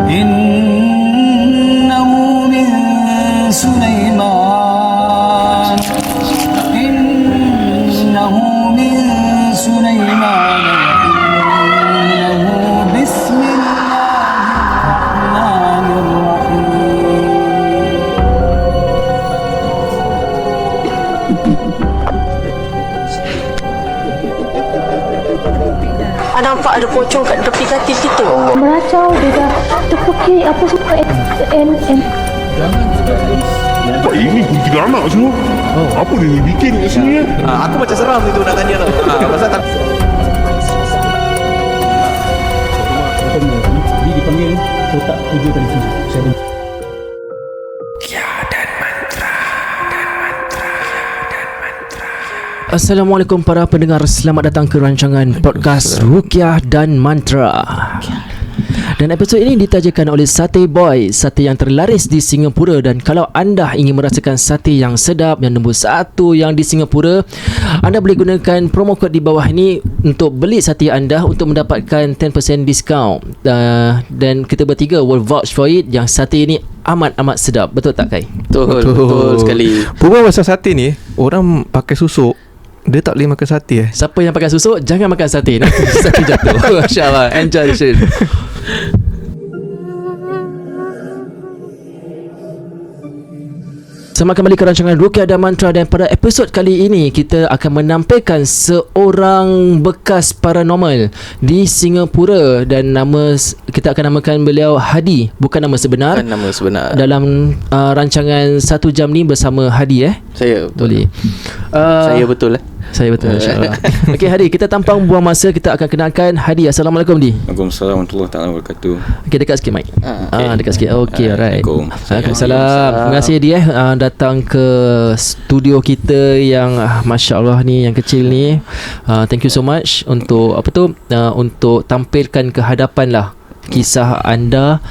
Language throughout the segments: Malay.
إنه من سليمان إنه من سليمان إنه بسم الله الرحمن الرحيم. Nampak ada pocong kat tepi katil kita. Meracau dia dah terpekik apa semua and Nampak ini tiga anak semua. Apa dia bikin kat sini? Aku macam seram itu nak tanya tau. Pasal tak Dia dipanggil kotak 7 kali 7. Assalamualaikum para pendengar, selamat datang ke rancangan podcast Ruqyah dan Mantra. Dan episod ini ditajakan oleh Sate Boy, sate yang terlaris di Singapura. Dan kalau anda ingin merasakan sate yang sedap, yang nombor 1 yang di Singapura, anda boleh gunakan promo kod di bawah ini untuk beli sate anda untuk mendapatkan 10% discount. Dan kita bertiga will vouch for it yang sate ini amat-amat sedap. Betul tak, Kai? Betul sekali. Perbual pasal sate ni, orang pakai susuk, dia tak boleh makan sate Siapa yang pakai susuk, jangan makan sate. Nanti sate jatuh. Masya Allah. Enjoy the show. Selamat kembali ke rancangan Ruqyah dan Mantra. Dan pada episod kali ini kita akan menampilkan seorang bekas paranormal di Singapura. Dan kita akan namakan beliau Hadi, bukan nama sebenar. Nama sebenar. Dalam rancangan 1 jam ni bersama Hadi Saya betul. Boleh. Saya betul Saya betul, insyaAllah. Okey Hadi, kita tanpa buang masa, kita akan kenalkan Hadi. Assalamualaikum Di. Waalaikumsalam warahmatullahi taala wabarakatuh. Okey, dekat sikit mic. Okay. Dekat sikit. Okey, alright. Waalaikumsalam. Terima kasih Di datang ke studio kita yang masya-Allah ni, yang kecil ni. Thank you so much untuk untuk tampilkan ke hadapan lah kisah anda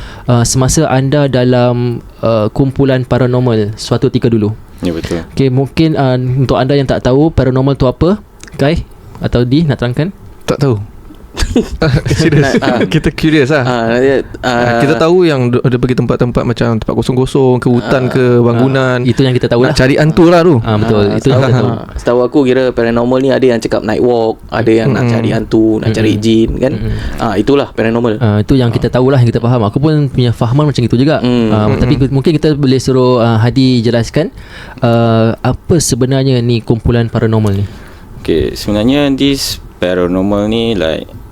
semasa anda dalam kumpulan paranormal suatu ketika dulu. Ya, betul. Okay, mungkin untuk anda yang tak tahu paranormal tu apa, Kai atau Di nak terangkan? Tak tahu. Serius. Kita curious lah. Kita tahu yang ada pergi tempat-tempat macam tempat kosong-kosong, ke hutan, ke bangunan. Itu yang kita tahu lah. Nak cari hantu lah tu. Betul. Itu yang kita tahu. Setahu aku kira paranormal ni ada yang cakap night walk, ada yang nak cari hantu, nak cari jin kan. Itulah paranormal. Itu yang kita tahulah, yang kita faham. Aku pun punya fahaman macam itu juga. Tapi mungkin kita boleh suruh Hadi jelaskan apa sebenarnya ni kumpulan paranormal ni. Okay, sebenarnya this paranormal ni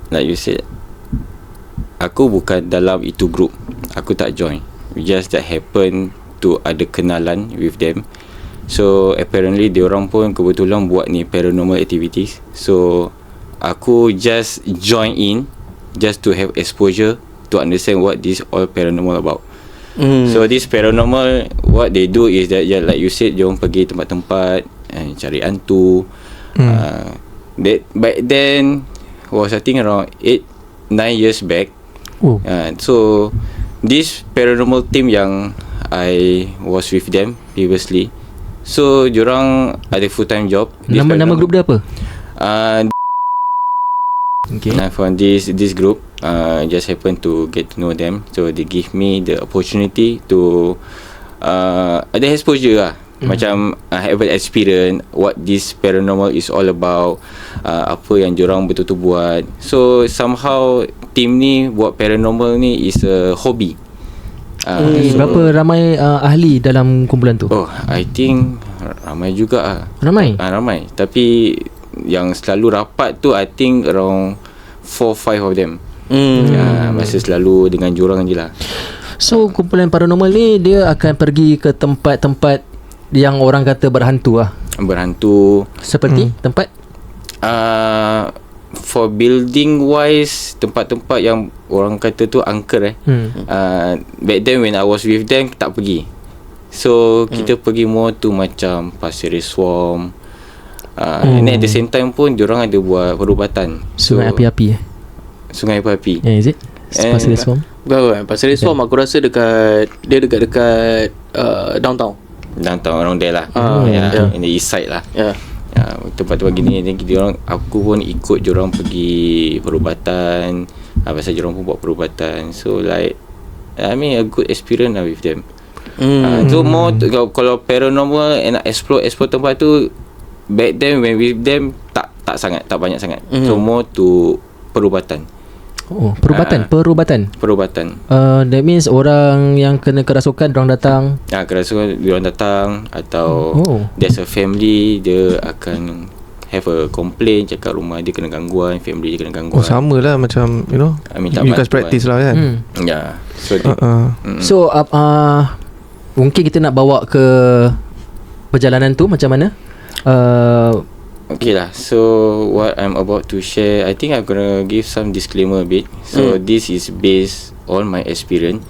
like you said, aku bukan dalam itu group. Aku tak join. Just that happen to ada kenalan with them. So apparently diorang pun kebetulan buat ni paranormal activities. So aku just join in just to have exposure to understand what this all paranormal about. So this paranormal, what they do is that, yeah, like you said, diorang pergi tempat-tempat cari hantu. Back then was I think around 8-9 years back. So this paranormal team yang I was with them previously, so diorang ada full time job. Nama grup dia apa? Okay. From this group, just happen to get to know them, so they give me the opportunity to ada exposure lah. Macam have an experience what this paranormal is all about, apa yang diorang betul-betul buat. So somehow team ni buat paranormal ni is a hobby. Berapa ramai ahli dalam kumpulan tu? I think ramai juga. Ramai? Ramai. Tapi yang selalu rapat tu I think around 4-5 of them. Masa selalu dengan diorang je lah. So kumpulan paranormal ni dia akan pergi ke tempat-tempat yang orang kata berhantu lah. Berhantu. Seperti tempat? For building wise, tempat-tempat yang orang kata tu angker back then when I was with them tak pergi. So kita pergi more tu macam Pasir Ris Swamp. And at the same time pun diorang ada buat perubatan. Sungai api-api Sungai api-api. is it? Pasir Ris Swamp? Bukan, Pasir Ris Swamp aku rasa dekat downtown around there lah. In the east side lah. Tempat-tempat gini aku pun ikut diorang pergi perubatan. Pasal diorang pun buat perubatan. So like I mean a good experience lah with them. So more kalau paranormal and explore tempat tu, back then when with them tak banyak sangat. So more to perubatan. Perubatan. That means orang yang kena kerasukan dorang datang. Kerasukan diorang datang, atau there's a family, dia akan have a complaint, cakap rumah dia kena gangguan, family dia kena gangguan. Sama lah macam you know, I mean, you guys practice lah kan. So mungkin kita nak bawa ke perjalanan tu macam mana? Okay lah. So what I'm about to share, I think I'm gonna give some disclaimer a bit. So this is based on my experience,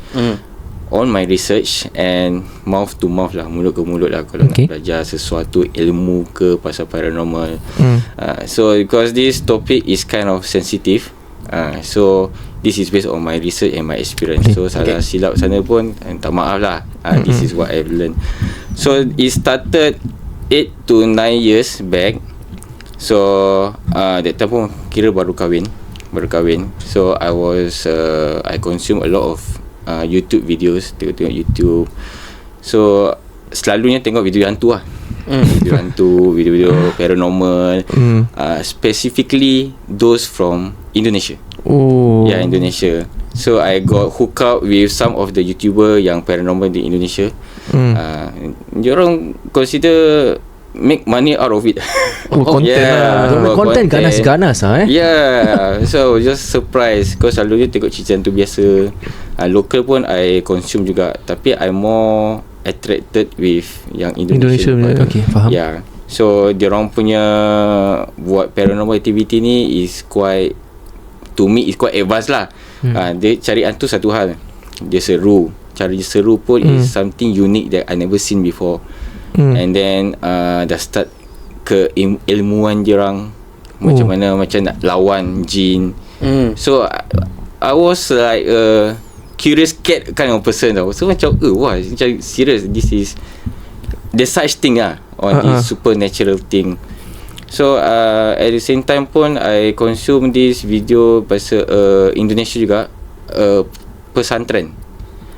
on my research, and mouth to mouth lah, mulut ke mulut lah. Kalau nak belajar sesuatu ilmu ke pasal paranormal, so because this topic is kind of sensitive, so this is based on my research and my experience. So salah silap sana pun tak maaf lah. This is what I've learned. So it started 8 to 9 years back. So that time pun kira baru kahwin. So I consume a lot of YouTube videos, tengok YouTube. So selalunya tengok video hantu lah. Video hantu, video paranormal, specifically those from Indonesia. Indonesia. So I got hooked up with some of the YouTuber yang paranormal di Indonesia. Diorang consider make money out of it. Konten ganas-ganas So I was just surprised, because selalunya tengok cerita tu biasa. Local pun I consume juga, tapi I more attracted with yang Indonesia. Okay, faham. So diorang punya buat paranormal activity ni is quite, to me is quite advanced lah. Dia cari hantu satu hal, dia seru. Cara dia seru pun is something unique that I never seen before. And then dah start ke ilmuan diorang, macam mana, macam nak lawan jin. So I was like a curious cat kind of person tau. So macam macam serious, this is there's such thing on this supernatural thing. So at the same time pun I consume this video pasal Indonesia juga, pesantren.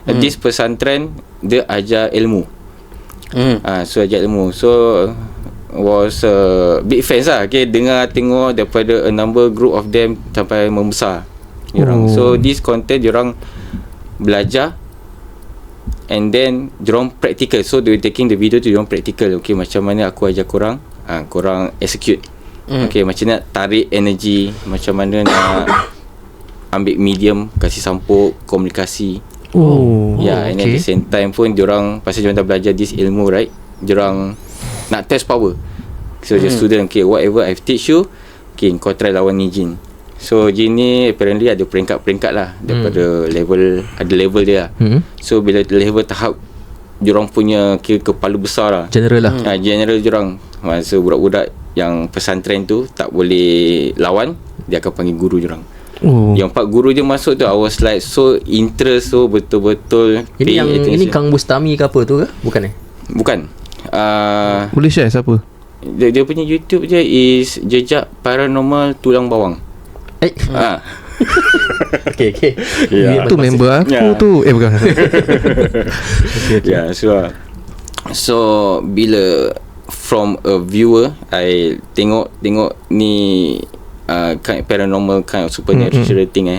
This pesantren dia ajar ilmu. So ajar ilmu. So was big fans lah. Dengar tengok daripada a number group of them sampai membesar. So this content diorang belajar, and then diorang practical. So they taking the video tu diorang practical. Macam mana aku ajar korang, korang execute. Macam nak tarik energy, macam mana nak ambil medium, kasih sampuk, komunikasi. And at the same time pun diorang, pasal diorang dah belajar this ilmu, right, diorang nak test power. So the student, whatever I've teach you, kau try lawan ni jin. So jin ni apparently ada peringkat-peringkat lah, daripada level, ada level dia lah. So bila level tahap, diorang punya kepala besar lah, general lah. General diorang. So budak-budak yang pesantren tu tak boleh lawan, dia akan panggil guru diorang. Yang 4 guru je masuk tu, I was like so interest, so betul-betul. Ini Kang Bustami ke apa tu ke? Bukan Bukan. Boleh share siapa? Dia punya YouTube je is Jejak Paranormal Tulang Bawang. Okay. Itu member aku tu. Bukan. So bila from a viewer, I tengok ni kind of paranormal, kind of supernatural thing,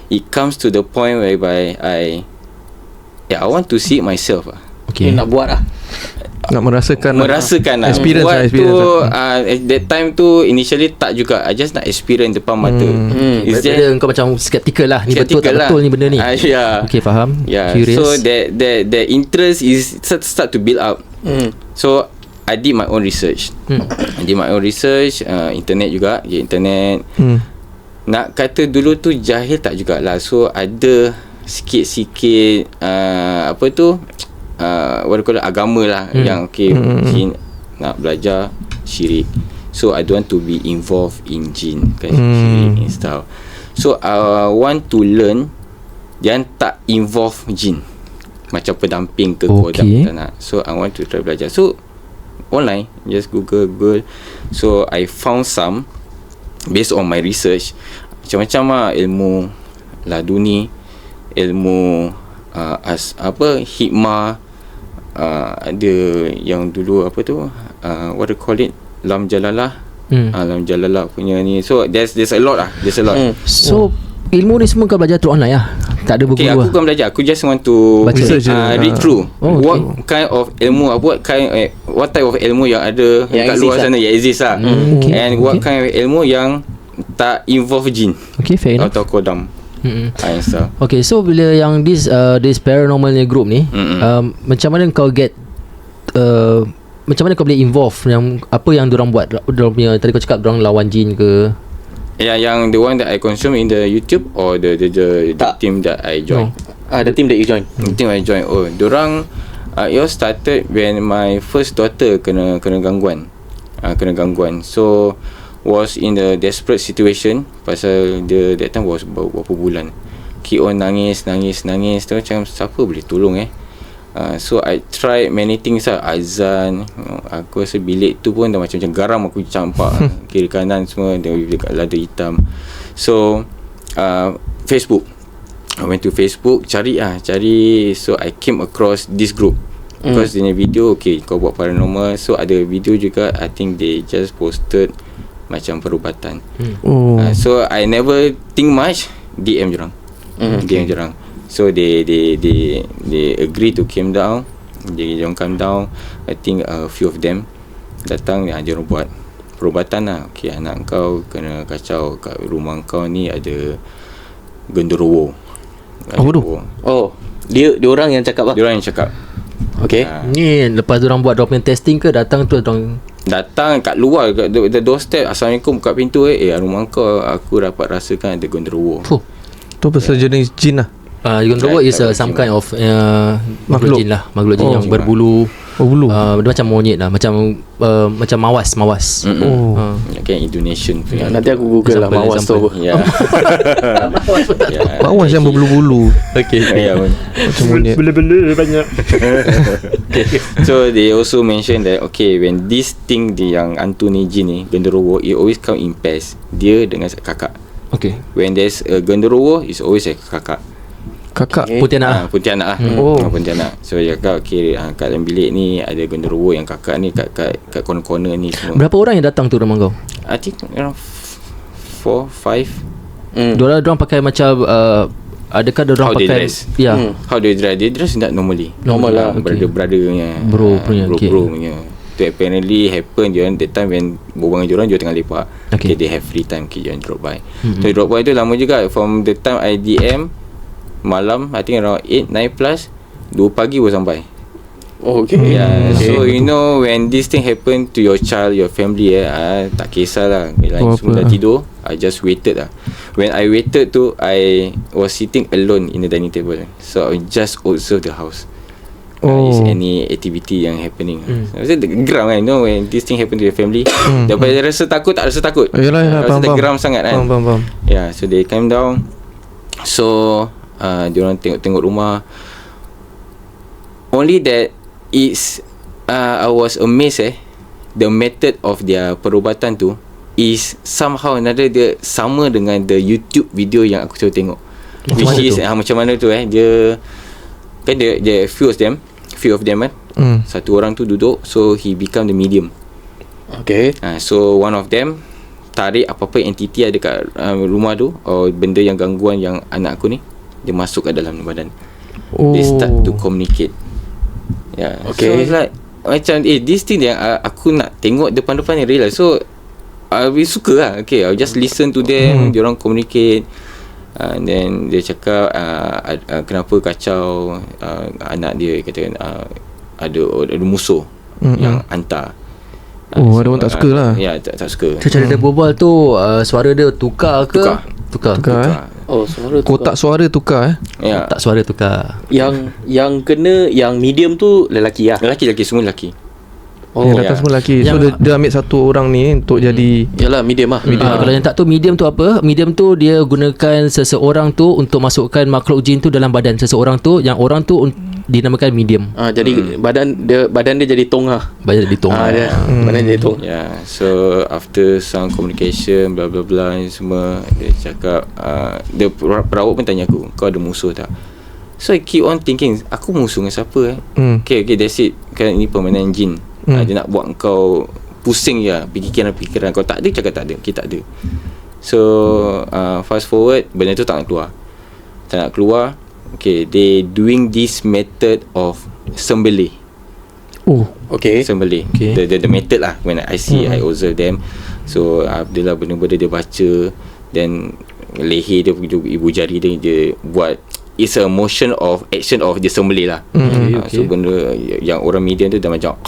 it comes to the point whereby I want to see it myself. Nak buat lah, nak merasakan experience buat tu. At that time tu initially tak juga, I just nak experience depan mata. Kau macam skeptical lah, ni betul tak betul ni benda ni. Okay, faham. Curious. So that interest is start to build up. So I did my own research. Internet juga, internet. Nak kata dulu tu jahil tak jugalah. So ada sikit-sikit apa tu, what do you call it, agama lah, yang jin nak belajar syirik. So I don't want to be involved in jin, syirik and stuff. So I want to learn yang tak involve jin, macam pendamping ke kodam tak nak. So I want to try belajar. So online, just Google. So I found some based on my research, macam-macam lah, ilmu laduni, ilmu hikmah, ada yang dulu apa tu, what do you call it, Lam Jalalah. Lam Jalalah punya ni. So there's a lot lah. There's a lot. So ilmu ni semua kau belajar tu online lah? Tak ada buku Okay, aku bukan belajar. Aku just want to read through what kind of ilmu, what type of ilmu yang ada yang kat luar sana, yang exist lah. And what kind of ilmu yang tak involve jin atau kodam. Okay, so bila yang this paranormalnya group ni, macam mana kau macam mana kau boleh involve, yang apa yang diorang buat, diorang punya, tadi kau cakap diorang lawan jin ke? Yang the one that I consume in the YouTube, or the team that I join? The team that you join. The team I join. Oh, diorang it all started when my first daughter kena gangguan. So was in a desperate situation pasal dia that time was berapa bulan. Keep on nangis tu, macam siapa boleh tolong so I tried many things lah. Azan, aku rasa bilik tu pun dah macam garam, aku campak kiri kanan semua dia dekat lada hitam. So Facebook, I went to Facebook, cari. So I came across this group because dia punya video, okay, kau buat paranormal. So ada video juga, I think they just posted macam perubatan. So I never think much, DM jorang. So they agree to come down. They come down. I think a few of them datang, dia orang buat perubatan lah. Okay, anak kau kena kacau, kat rumah kau ni ada genderuwo. Apa tu? Oh, dia orang yang cakap lah. Dia orang yang cakap. Okay. Ni lepas diorang buat diorang punya testing ke, datang tu diorang datang kat luar, kat the doorstep, Assalamualaikum, buka pintu, rumah kau aku dapat rasakan ada genderuwo. Tu pasal jenis jin lah. Genderuwo is some kind of makhluk jin lah. Makhluk jin yang berbulu. Dia macam monyet lah, macam mawas. Kayak Indonesian punya. Nanti aku google lah mawas tu. Mawas yang berbulu-bulu. Okay. Macam monyet. Bela-bela banyak. So they also mention that okay, when this thing yang hantu ni, jin ni, genderuwo, it always come in pairs. Dia dengan kakak. Okay. When there's a genderuwo, it's always a kakak. Pontianak. Pontianak. Pontianak. So dia kata okay, kat dalam bilik ni ada genderuwo, yang kakak ni kat corner-corner ni semua. Berapa orang yang datang tu rumah kau? I think around 4, 5. Diorang pakai macam adakah diorang pakai dress? How they dress? They dress not normally. Normal lah. Brother punya. Bro punya. Bro punya. Itu apparently happen during that time when berbual dengan diorang tengah lepak. Okay, they have free time, diorang drop by. So drop by tu lama juga. From the time I DM malam, I think around 8, 9 plus, 2 pagi baru sampai. Okay. So you know when this thing happen to your child, your family, tak kisahlah, lain semua dah tidur, I just waited lah. When I waited tu, I was sitting alone in the dining table. So I just observe the house. Is any activity yang happening. Saya geram kan, you know, when this thing happen to your family. Daripada rasa takut, tak rasa takut. Yalah, rasa geram sangat kan. Faham. So they came down. So diorang tengok rumah. Only that is I was amazed the method of their perubatan tu is somehow another dia sama dengan the YouTube video yang aku selalu tengok. Which is macam mana tu dia kan dia few of them kan. Satu orang tu duduk, so he become the medium. Okay. So one of them tarik apa-apa entity ada kat rumah tu, or benda yang gangguan yang anak aku ni, dia masuk ke dalam badan. They start to communicate. Okay. So it's like macam this thing yang aku nak tengok depan-depan ni real lah. So I suka lah. Okay, I'll just listen to them. Diorang communicate. And then dia cakap kenapa kacau anak dia, katakan ada musuh yang hantar. Ada orang tak suka lah. Ya, tak suka. Cara dia berbual tu, suara dia tukar ke? Tukar. Oh, suara tukar. Kotak suara tukar Kotak suara tukar. Yang kena, yang medium tu lelaki lah. Lelaki semua lelaki. Yang datang semua lelaki. So dia ambil satu orang ni untuk jadi yalah, medium lah. Kalau yang tak tahu medium tu apa? Medium tu dia gunakan seseorang tu untuk masukkan makhluk jin tu dalam badan seseorang tu, yang orang tu dinamakan medium. Jadi badan dia jadi tong lah. Badan jadi tong. Badan jadi tong. So after some communication bla bla bla ni semua, dia cakap dia perawat pun tanya aku, kau ada musuh tak? So I keep on thinking, aku musuh dengan siapa Okay that's it. Kan ini permainan jin. Dia nak buat kau pusing je, fikiran kau tak ada, cakap tak ada, kita tak ada. So fast forward, benda tu tak nak keluar. Okay, they doing this method of sembelih. Oh, Okay. Sembelih. Okay. The method lah. When I see, I observe them. So Abdullah benda-benda dia baca, then leher dia, ibu jari dia buat. It's a motion of action of dia sembelih lah. So benda yang orang medium tu dah macam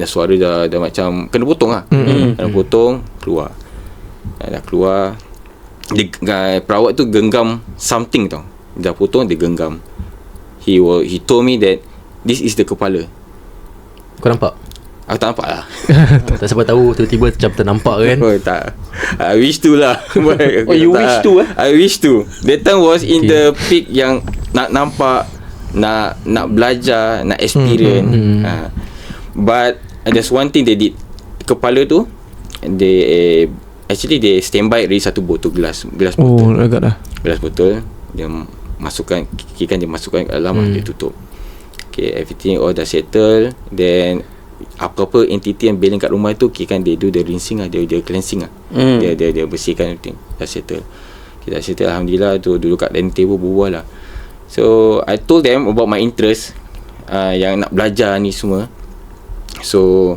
dah suara dah macam kena potong lah. Kena potong, keluar. Dah keluar, dia, perawat tu genggam something tau. Dah potong, dia genggam. He told me that this is the kepala. kau nampak? Aku tak nampak lah. Tak siapa tahu tiba-tiba macam ternampak kan. Oh tak, I wish to lah. Oh, you wish to I wish to. That time was in the peak yang nak nampak, nak belajar, nak experience. But there's one thing they did. Kepala tu, they standby ready satu botol gelas botol. Oh, agak dah. Gelas botol, dia masukkan, dia masukkan kat dalam, dia tutup. Okay, everything all dah settle. Then apa-apa entity yang bailing kat rumah tu, kan dia do the rinsing lah, dia cleansing lah. Dia bersihkan everything. Dah settle. Kita settle, alhamdulillah. Tu duduk kat dining table berbual lah. So I told them about my interest, yang nak belajar ni semua. So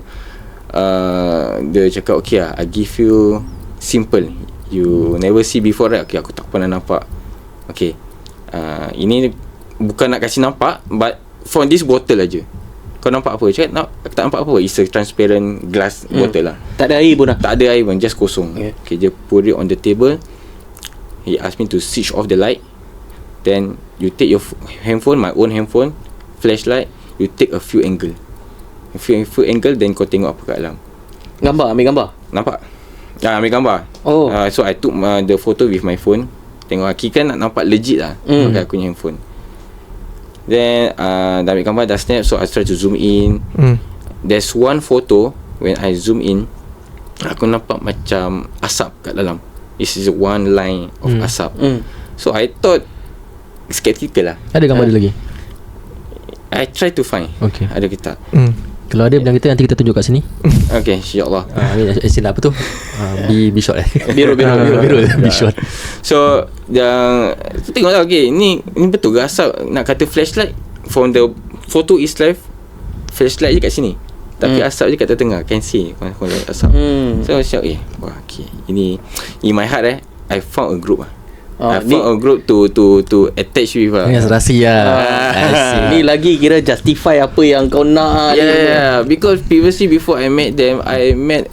dia cakap, okay lah, I give you simple, you never see before, right? Okay, aku tak pernah nampak. Okay, ini bukan nak kasih nampak, but from this bottle aja, kau nampak apa? Cakap tak nampak apa. It's a transparent glass bottle lah. Tak ada air pun lah. Tak ada air pun, just kosong. Okay, dia put it on the table. He asked me to switch off the light. Then you take your handphone, my own handphone, flashlight, you take a few angle, then kau tengok apa kat dalam. Ambil gambar. Nampak? Ambil gambar. Oh. So I took the photo with my phone. Tengok Kika nak nampak legit lah pakai aku punya handphone. Then dah ambil gambar, dah snap. So I try to zoom in. There's one photo, when I zoom in, aku nampak macam asap kat dalam. This is one line of asap. So I thought skeptical lah. Ada gambar dia lagi? I try to find. Okay. Ada ke tak? Kalau ada bilang kita, nanti kita tunjuk kat sini. Okay, insyaAllah. Istilah apa tu? Be short Biru Be short. So yang tengoklah, okay, ni betul ke asap? Nak kata flashlight, from the photo is live, flashlight je kat sini, tapi asap je kat tengah, can see asap. So macam wah, okay, ini in my heart I found a group I found a group to attach with lah. Yang serasi lah. Ni lagi kira justify apa yang kau nak. Yeah, because previously before I met them, I met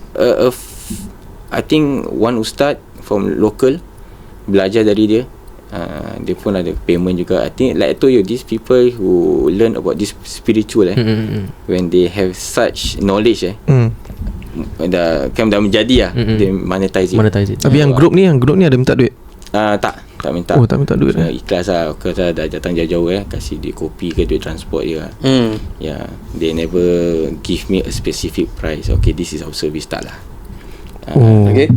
I think one ustaz from local, belajar dari dia. Dia pun ada payment juga. I think like I told you, these people who learn about this spiritual when they have such knowledge dah menjadi lah, they monetize it. Tapi yang grup ni ada minta duit? Tak minta. Oh, tak minta duit. Ikhlas lah. Kau dah datang jauh-jauh kasih dia kopi ke duit transport je lah. Yeah, they never give me a specific price. Okay, this is our service, tak lah. Okay.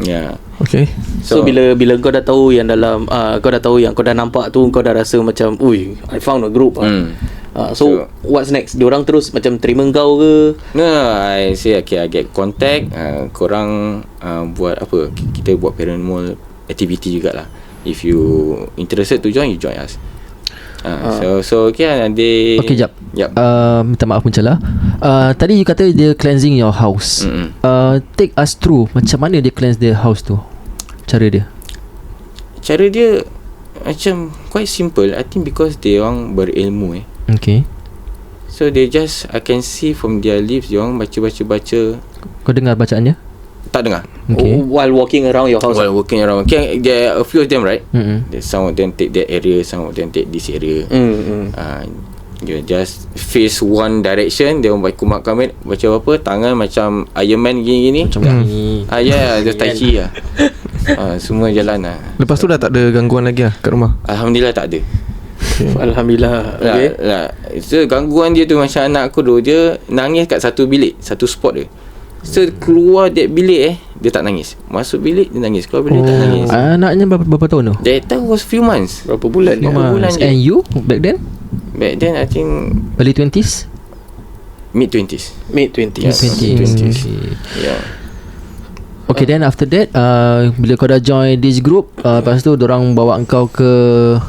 Yeah. Okay. So bila kau dah tahu yang dalam kau dah tahu yang kau dah nampak tu, kau dah rasa macam, ui, I found a group. So what's next? Diorang terus macam terima kau ke? No, I say okay, I get contact. Korang buat apa? Kita buat paranormal activity jugalah. If you interested to join, you join us. So okay, they. Okay, jap. Yep. Minta maaf mencela. Tadi you kata dia cleansing your house. Take us through macam mana dia cleanse the house tu. Cara dia macam quite simple. I think because they orang berilmu Okay. So they just, I can see from their lips, dia orang baca. Kau dengar bacaannya? Tak dengar. Okay. While walking around your house. While walking around, okay, there are a few of them, right? Some of them take that area, some of them take this area. You just face one direction. Dia orang baca kamera, baca apa, tangan macam Iron Man gini-gini. Macam ni. Ya, dia tai chi lah. Semua jalan lah. Lepas tu dah tak ada gangguan lagi lah kat rumah? Alhamdulillah tak ada. Alhamdulillah. Okay. So gangguan dia tu macam anak aku dulu, dia nangis kat satu bilik, satu spot dia. So keluar that bilik dia tak nangis. Masuk bilik dia nangis, keluar bilik tak nangis. Anaknya berapa tahun tu? That time was few months. Berapa bulan dia? Berapa bulan je. And you back then? Back then I think Early 20s? mid-20s. Mid-20s. Mid-20s. Yeah. Okay, then after that bila kau dah join this group, lepas tu dorang bawa engkau ke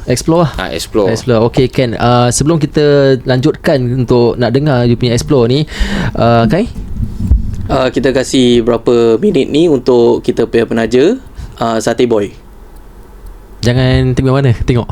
explore lah. Explore. Okay, Ken, sebelum kita lanjutkan untuk nak dengar you punya explore ni, Kai, Kita kasih berapa minit ni untuk kita punya penaja, Satay Boy. jangan tengok mana, tengok.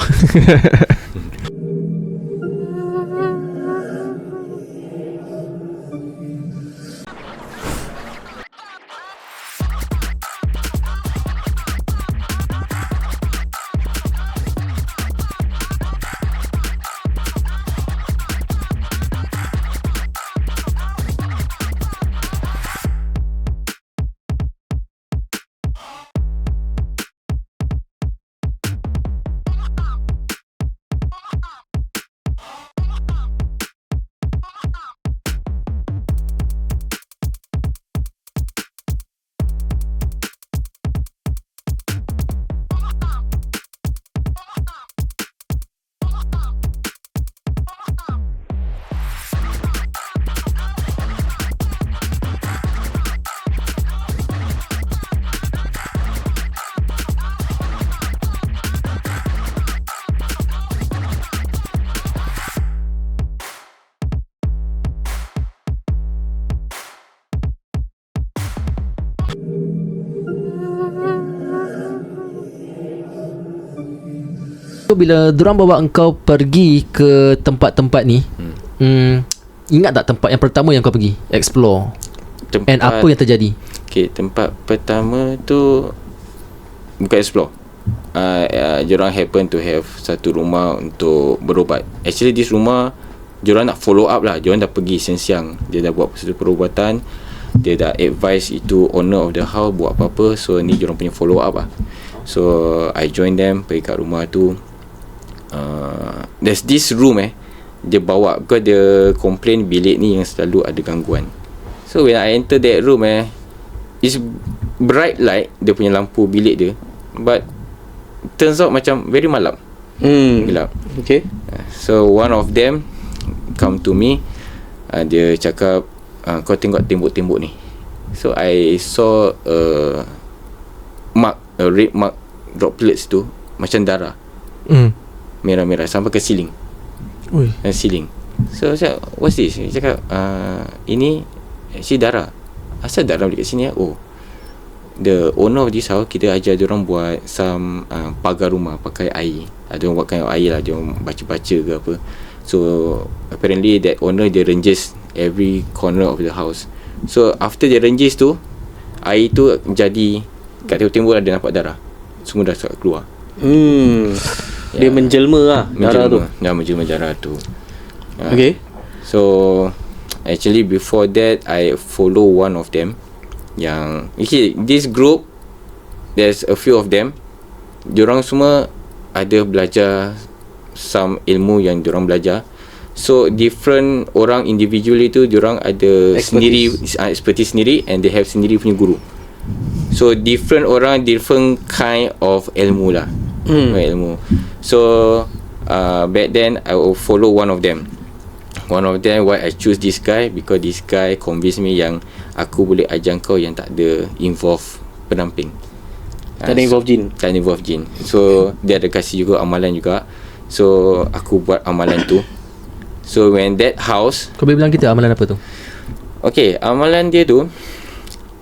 So, bila dorang bawa engkau pergi ke tempat-tempat ni, ingat tak tempat yang pertama yang kau pergi explore? And apa yang terjadi? Okay, tempat pertama tu bukan explore. Diorang happen to have satu rumah untuk berubat. Actually this rumah diorang nak follow up lah. Diorang dah pergi siang-siang, dia dah buat satu perubatan, dia dah advise itu owner of the house buat apa-apa. So ni diorang punya follow up lah. So I join them, pergi kat rumah tu. There's this room dia bawa, because dia complain bilik ni yang selalu ada gangguan. So when I enter that room it's bright light, dia punya lampu bilik dia, but turns out macam very malam, gelap. Okay. So one of them come to me, dia cakap, kau tengok tembok-tembok ni. So I saw a red mark, droplets tu macam darah, merah-merah sampai ke ceiling. Ceiling. So saya, what's this? Dia cakap, ini actually darah. Asal darah dekat sini? Oh, the owner of this house, kita ajar diorang buat some pagar rumah pakai air. Diorang buatkan air lah, diorang baca-baca ke apa. So apparently that owner, dia ranges every corner of the house. So after dia ranges tu, air tu jadi kat tembok-tembok dia nampak darah. Semua dah keluar. Dia menjelma lah darah tu. Dah menjelma darah tu. Okay. So actually before that I follow one of them. Yang this group, there's a few of them. Diorang semua ada belajar some ilmu yang diorang belajar. So different orang individually tu, diorang ada expertise sendiri, and they have sendiri punya guru. So different orang, different kind of ilmu lah. Ilmu. So back then I will follow one of them. One of them, why I choose this guy, because this guy convince me yang aku boleh ajar kau yang tak ada involve penamping, tak ada involve jin. Tak ada involve jin. So dia ada kasih juga amalan juga. So aku buat amalan tu. So when that house, kau boleh bilang kita amalan apa tu? Okay, amalan dia tu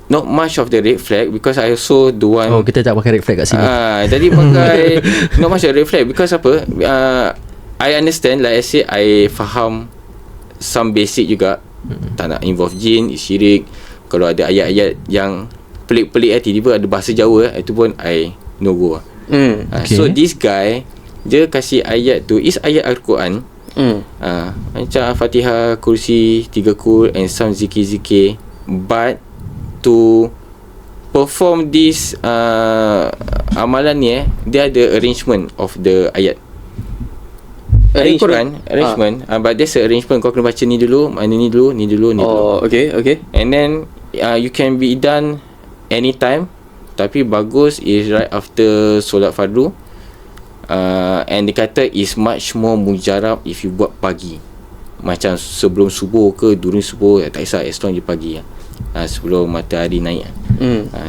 not much of the red flag, because I also do one. Oh, kita tak pakai red flag kat sini. Jadi pakai not much of red flag, because apa, I understand, like I said, I faham some basic juga. Tak nak involve jin, syirik. Kalau ada ayat-ayat yang pelik-pelik tiba-tiba ada bahasa Jawa, itu pun I no go. Okay. So this guy, dia kasih ayat tu is ayat Al-Quran. Macam Fatihah, Kursi, 3 kul, and some zikir-zikir. But to perform this amalan ni, dia ada arrangement of the ayat. Quran arrangement, but there's a arrangement. Kau kena baca ni dulu, ni dulu, ni dulu, ni dulu. Okay. And then you can be done anytime, tapi bagus is right after solat fardu. And dia kata is much more mujarab if you buat pagi, macam sebelum subuh ke during subuh, tak kisah, as long je pagi sebelum matahari naik.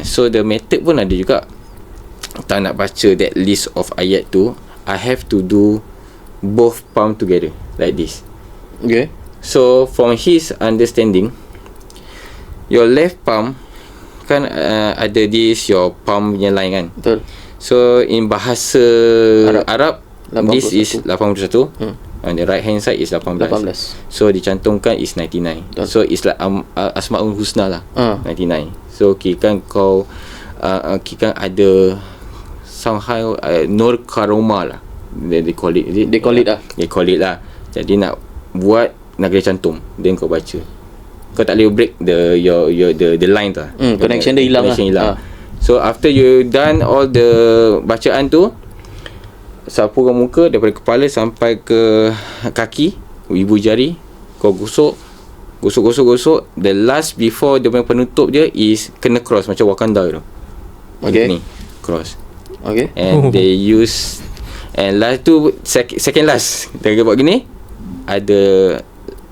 So the method pun ada juga. Tak nak baca that list of ayat tu, I have to do both palm together like this. Okay. So from his understanding, your left palm kan ada this your palm punya line kan. Betul. So in bahasa Arab 81. this is 81. On the right hand side is 18. So dicantumkan is 99. Betul. So it's like Asmaul Husna lah. 99. So kira kau kira ada somehow Nur Karoma lah. They call it. They call it lah. They call it lah. Jadi nak buat nak kena cantum, then kau baca. Kau tak boleh break the line tu. Connection dia hilang connection lah. So after you done all the bacaan tu, sapukan muka daripada kepala sampai ke kaki, ibu jari, kau gosok. The last before dia punya penutup dia is kena cross macam Wakanda tu. Okay. Ni cross. Okay. And they use, and last tu second last dia buat gini, ada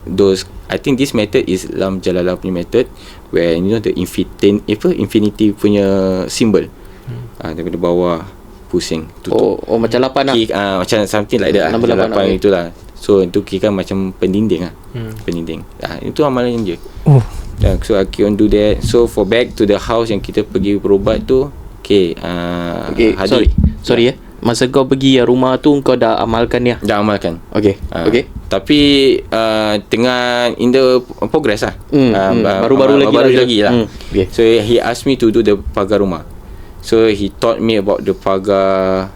those, I think this method is Lam Jalalah punya method, where you know the infinity punya symbol. Daripada bawah pusing tutup. Oh macam 8 lah. Macam something like that. Nombor 8 8 itulah. So itu kira macam pendinding lah. Pendinding. Itu amalan je. So I keep on do that. So for back to the house yang kita pergi berubat tu, okay, sorry ya. Masa kau pergi rumah tu, kau dah amalkan ni? Dah amalkan. Okay. Okay. Tapi tengah in the progress lah. Baru-baru lagi lah. Okay. So he asked me to do the pagar rumah. So he taught me about the pagar,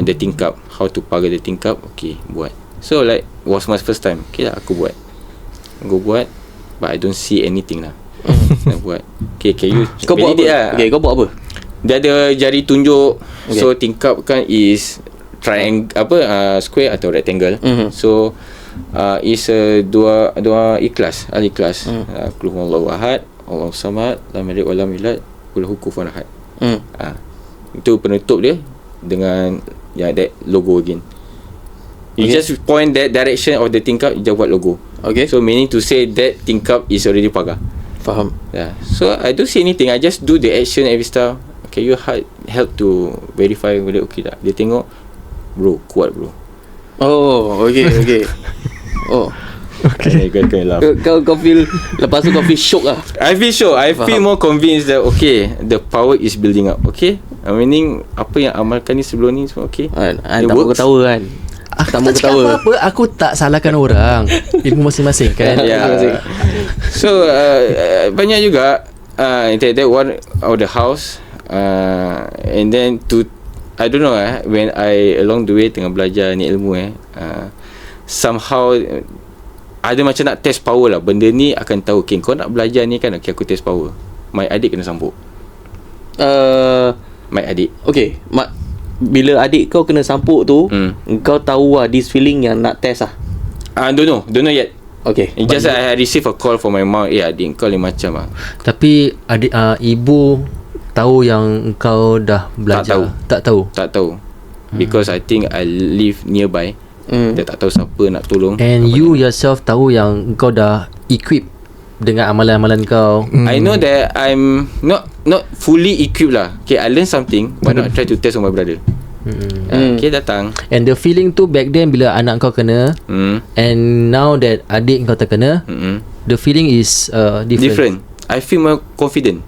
the tingkap, how to pagar the tingkap. Okay, buat. So like was my first time. Okay lah, aku buat, but I don't see anything lah. Nak buat. Okay, can you kau buat apa? Lah. Okay, kau buat apa? Dia ada jari tunjuk. Okay. So tingkap kan is triangle, square atau rectangle. So is dua ikhlas, al-ikhlas. Qul huwallahu ahad, Allahu samad, lam yalid wa lam yulad, qul huwa kufuwan ahad. Itu penutup dia dengan that logo again. You just point that direction of the tingkap, you just buat logo. Okay. So meaning to say that tingkap is already pagar. Faham. So I don't see anything, I just do the action every style. Can you help to verify whether okay tak? Dia tengok, bro, kuat bro. Oh, okay. Oh, okay. Kau feel, lepas tu kau feel shock lah. I feel shock. I feel more convinced that okay, the power is building up. Okay, meaning apa yang amalkan ni sebelum ni semua okay. Tak mahu ketawa kan. Tak mahu ketawa. Apa, aku tak salahkan orang. Ilmu masing-masing kan. So banyak juga that one of the house, and then to I don't know when I along the way tengah belajar ni ilmu somehow ada macam nak test power lah. Benda ni akan tahu, okay, kau nak belajar ni kan, okay, aku test power. My adik kena sambut. My adik. Okay, bila adik kau kena sampuk tu, kau tahu lah this feeling yang nak test lah? Don't know yet. Okay. Just I receive a call from my mom. Adik kau lain macam lah. Tapi adik ibu tahu yang kau dah belajar? Tak tahu. Because I think I live nearby. Dia tak tahu siapa nak tolong. And you yourself tahu yang kau dah equip dengan amalan-amalan kau. I know that I'm not fully equipped lah. Okay, I learn something, but not try to test on my brother. Okay, datang. And the feeling tu back then bila anak kau kena, and now that adik kau terkena, the feeling is different. I feel more confident.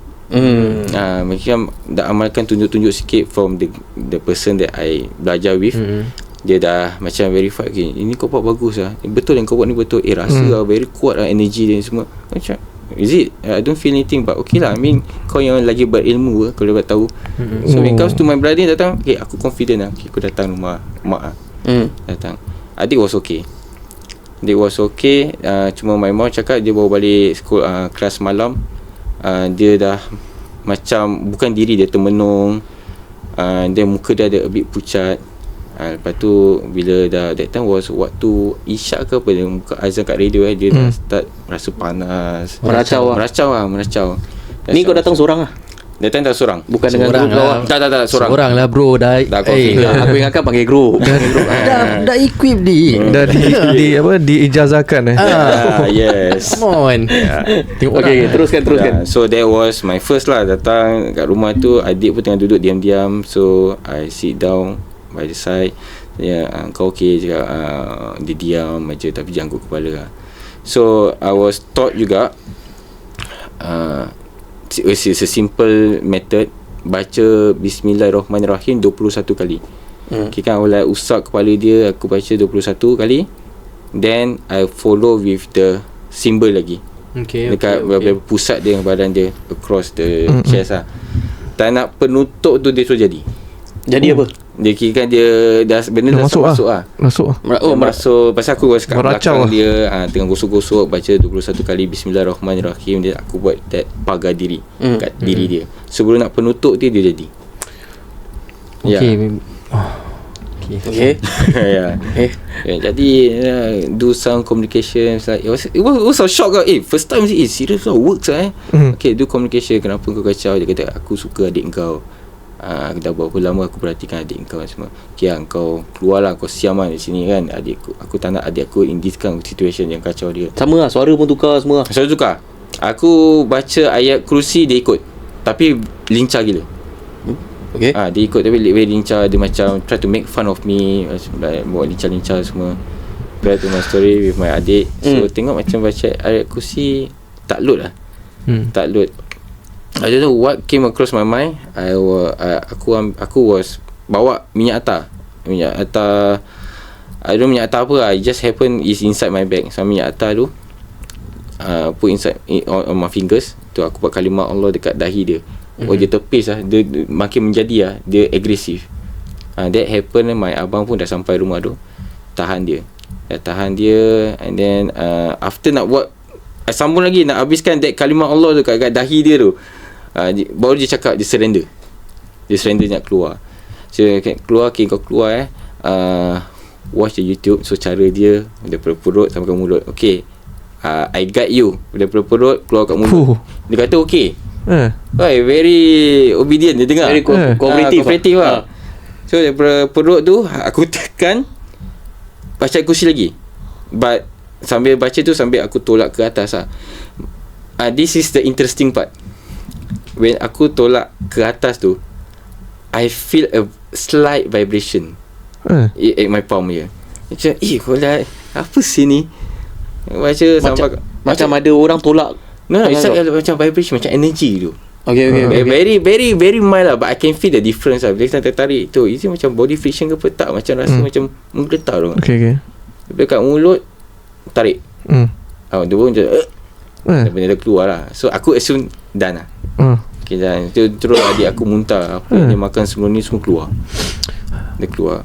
Macam dah amalkan tunjuk-tunjuk sikit from the person that I belajar with. Dia dah macam verify, okay, ini kau buat bagus lah, betul yang kau buat ni betul, rasa lah very kuat lah energy dan semua. Macam is it, I don't feel anything, but okay lah, I mean kau yang lagi berilmu lah, kau dapat tahu. So when it comes to my brother datang, okay, aku confident lah. Okay, aku datang rumah mak lah. Datang, adik was okay. Cuma my mom cakap dia baru balik sekolah, kelas malam. Dia dah macam bukan diri dia, termenung, dan muka dia ada a bit pucat. Lepas tu bila dah that time was waktu isyak ke apa, dia muka azan kat radio dia dah start rasa panas, meracau. Ni kau datang seorang lah? That time tak seorang. Bukan dengan Seorang group kau lah. lah. Tak seorang. Seorang lah bro. Dah Dah confirm. Aku ingatkan panggil group. dah equip di. Dah diijazahkan Yes. Come on. Tengok Okay, teruskan. So that was my first lah. Datang kat rumah tu, adik pun tengah duduk diam-diam. So I sit down by the side. Kau okay? Cakap, dia diam je tapi jangkut kepala lah. So I was taught juga, it's a simple method. Baca Bismillahirrahmanirrahim 21 kali. Okay kan, I usap kepala dia, aku baca 21 kali. Then I follow with the symbol lagi. Dekat pusat dia, badan dia, across the chest lah. Tak nak penutup tu dia suruh jadi. Jadi apa? Dia kira kan dia dah benda dah masuk lah. Masuk. Pasal aku kat belakang dia, tengah gosok-gosok, baca 21 kali Bismillahirrahmanirrahim. Aku buat that pagar diri kat diri dia. Sebelum nak penutup dia jadi. Okay. Jadi do some communication. Like, it was a shock. First time serious lah, works lah. Okay, do communication. Kenapa kau kacau? Dia kata, aku suka adik kau. Dah berapa lama aku perhatikan adik kau semua. Okay, kau keluar lah, kau siam lah di sini kan. Aku tak nak adik aku in this kind of situation yang kacau dia. Sama lah, suara pun tukar semua. Suara tukar. Aku baca ayat kursi, dia ikut. Tapi lincah gila. Okay. Dia ikut tapi very lincah. Dia macam try to make fun of me, buat lincah-lincah semua. Try to my story with my adik. So tengok macam baca ayat kursi, tak load lah. Tak load. I don't know what came across my mind. Aku was bawa minyak atar. I don't know minyak atar apa lah. It just happen is inside my bag. So minyak atar tu put inside on my fingers. Tu aku buat kalimah Allah dekat dahi dia. Dia tepis lah. Dia makin menjadi lah. Dia agresif. That happen. My abang pun dah sampai rumah tu. Tahan dia. And then after nak buat, sambung lagi nak habiskan that kalimah Allah tu kat dahi dia tu. Baru dia cakap dia surrender nak keluar. So keluar, kau keluar watch the YouTube. So cara dia daripada perut sampai ke mulut. Okay, I guide you daripada perut keluar kat mulut. Dia kata okay. Very obedient. Dia dengar, very cooperative lah. So daripada perut tu aku tekan baca kursi lagi. But sambil baca tu, sambil aku tolak ke atas lah. This is the interesting part. When aku tolak ke atas tu, I feel a slight vibration at my palm je. Macam kau lihat apa sih ni? Macam ada orang tolak. No, it's like macam vibration, macam energy tu. Okay. Very, very, very mild lah. But I can feel the difference lah. Bila saya tertarik tu, is it macam body friction ke apa tak? Macam rasa macam menggeletar tu. Okay. Dekat mulut, tarik. Dia pun macam benda dah keluar lah. So aku assume done lah. Okay, dan terus adik aku muntah. Apa yang dia makan sebelum ni semua keluar. Dia keluar.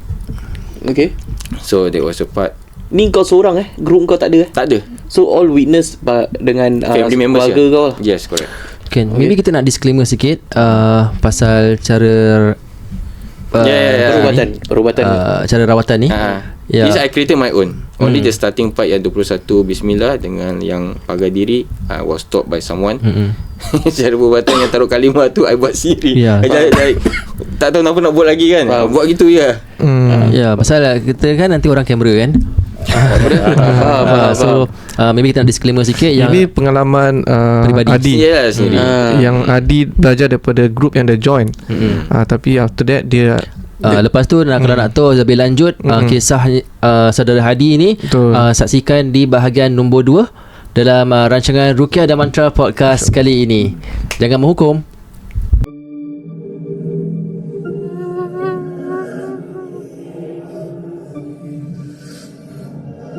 Okay. So that was the part. Ni kau seorang group kau tak ada? Tak ada. So all witness dengan family members keluarga kau lah? Yes, correct. Okay. Maybe kita nak disclaimer sikit pasal cara perubatan cara rawatan ni. This I created my own. Only the starting part yang 21 Bismillah dengan yang pagar diri was taught by someone. Cara perubatan yang taruh kalimah tu I buat sendiri. Tak tahu kenapa nak buat lagi kan. Buat gitu je. Pasal kita kan nanti orang kamera kan. So maybe kita nak disclaimer sikit. Ini pengalaman peribadi Adi. Sendiri. Yang Adi belajar daripada group yang dia join. Tapi after that dia lepas tu kalau nak tahu lebih lanjut kisah saudara Hadi ni, saksikan di bahagian nombor 2 dalam rancangan Ruqyah dan Mantra podcast kali ini. Jangan menghukum.